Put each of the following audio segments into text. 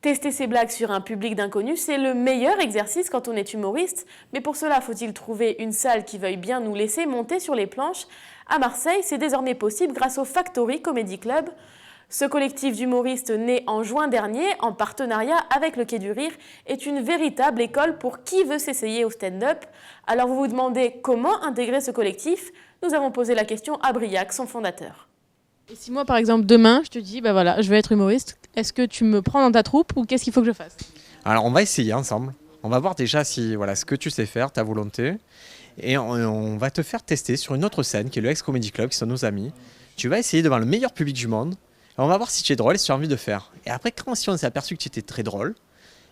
Tester ses blagues sur un public d'inconnus, c'est le meilleur exercice quand on est humoriste. Mais pour cela, faut-il trouver une salle qui veuille bien nous laisser monter sur les planches? À Marseille, c'est désormais possible grâce au Factory Comedy Club. Ce collectif d'humoristes né en juin dernier, en partenariat avec le Quai du Rire, est une véritable école pour qui veut s'essayer au stand-up. Alors vous vous demandez comment intégrer ce collectif? Nous avons posé la question à Briac, son fondateur. Et si moi, par exemple, demain, je te dis, bah voilà, je veux être humoriste, est-ce que tu me prends dans ta troupe ou qu'est-ce qu'il faut que je fasse? Alors on va essayer ensemble. On va voir déjà si voilà ce que tu sais faire, ta volonté. Et on va te faire tester sur une autre scène qui est le Ex Comedy Club, qui sont nos amis. Tu vas essayer devant le meilleur public du monde. Et on va voir si tu es drôle et si tu as envie de faire. Et après, si on s'est aperçu que tu étais très drôle,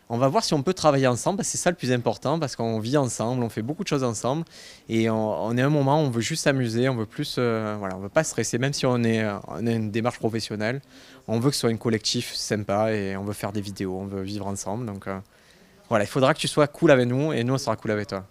on va voir si on peut travailler ensemble. C'est ça le plus important parce qu'on vit ensemble, on fait beaucoup de choses ensemble. Et on est à un moment où on veut juste s'amuser, on veut plus, on veut pas stresser, même si on est une démarche professionnelle. On veut que ce soit un collectif sympa et on veut faire des vidéos, on veut vivre ensemble. Donc voilà, il faudra que tu sois cool avec nous et nous on sera cool avec toi.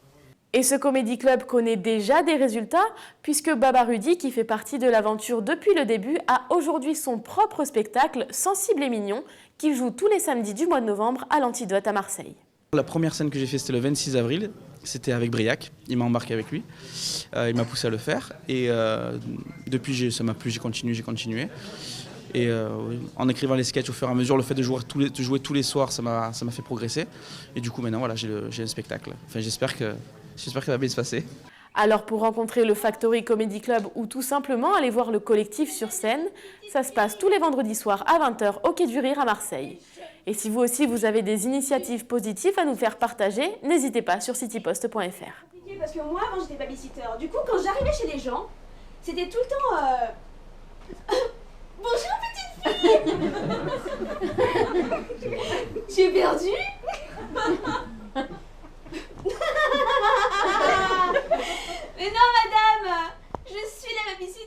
Et ce Comedy Club connaît déjà des résultats puisque Baba Rudy, qui fait partie de l'aventure depuis le début, a aujourd'hui son propre spectacle Sensible et Mignon qu'il joue tous les samedis du mois de novembre à l'Antidote à Marseille. La première scène que j'ai faite, c'était le 26 avril. C'était avec Briac. Il m'a embarqué avec lui. Il m'a poussé à le faire. Et depuis, ça m'a plu, j'ai continué. Et en écrivant les sketchs au fur et à mesure, le fait de jouer tous les soirs, ça m'a fait progresser. Et du coup, maintenant, voilà, j'ai un spectacle. Enfin, j'espère que ça va bien se passer. Alors pour rencontrer le Factory Comedy Club ou tout simplement aller voir le collectif sur scène, ça se passe tous les vendredis soirs à 20h au Quai du Rire à Marseille. Et si vous aussi vous avez des initiatives positives à nous faire partager, n'hésitez pas sur citypost.fr. Parce que moi avant j'étais babysitter, du coup quand j'arrivais chez les gens, c'était tout le temps bonjour petite fille. Tu es perdue? Mais non madame, je suis la babysitter.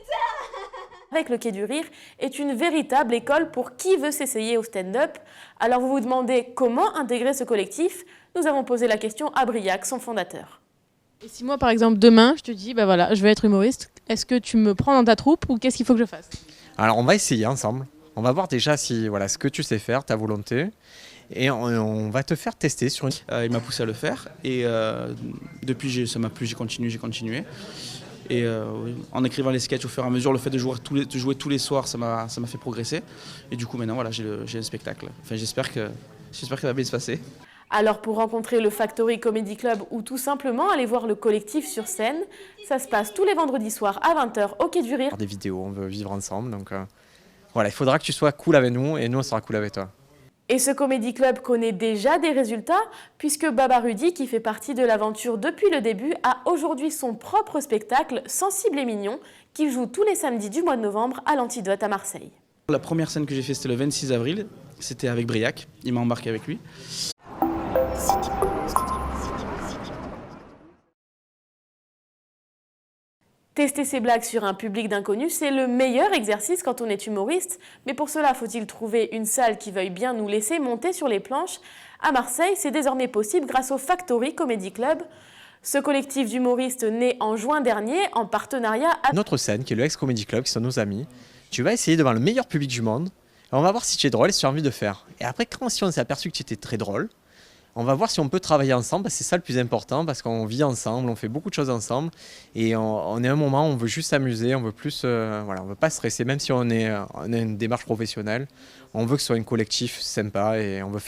Avec le Quai du Rire est une véritable école pour qui veut s'essayer au stand-up. Alors vous vous demandez comment intégrer ce collectif? Nous avons posé la question à Briac, son fondateur. Et si moi, par exemple, demain, je te dis, bah voilà, je veux être humoriste, est-ce que tu me prends dans ta troupe ou qu'est-ce qu'il faut que je fasse? Alors on va essayer ensemble. On va voir déjà si voilà ce que tu sais faire, ta volonté. Et on va te faire tester sur une... Il m'a poussé à le faire. Et depuis, ça m'a plu, j'ai continué. Et en écrivant les sketchs au fur et à mesure, le fait de jouer tous les soirs, ça m'a fait progresser. Et du coup, maintenant, voilà, j'ai un spectacle. Enfin, j'espère que ça va bien se passer. Alors pour rencontrer le Factory Comedy Club ou tout simplement aller voir le collectif sur scène, ça se passe tous les vendredis soirs à 20h au Quai du Rire. Des vidéos, on veut vivre ensemble. Donc voilà, il faudra que tu sois cool avec nous et nous on sera cool avec toi. Et ce Comedy Club connaît déjà des résultats puisque Baba Rudy, qui fait partie de l'aventure depuis le début, a aujourd'hui son propre spectacle Sensible et Mignon qu'il joue tous les samedis du mois de novembre à l'Antidote à Marseille. La première scène que j'ai faite, c'était le 26 avril. C'était avec Briac. Il m'a embarqué avec lui. Tester ses blagues sur un public d'inconnus, c'est le meilleur exercice quand on est humoriste. Mais pour cela, faut-il trouver une salle qui veuille bien nous laisser monter sur les planches? À Marseille, c'est désormais possible grâce au Factory Comedy Club. Ce collectif d'humoristes né en juin dernier, en partenariat avec notre scène qui est le Ex Comedy Club, qui sont nos amis. Tu vas essayer devant le meilleur public du monde. Et on va voir si tu es drôle et si tu as envie de faire. Et après, si on s'est aperçu que tu étais très drôle, on va voir si on peut travailler ensemble. C'est ça le plus important parce qu'on vit ensemble, on fait beaucoup de choses ensemble. Et on est à un moment où on veut juste s'amuser, on veut plus, on veut pas stresser, même si on est une démarche professionnelle. On veut que ce soit un collectif sympa et on veut faire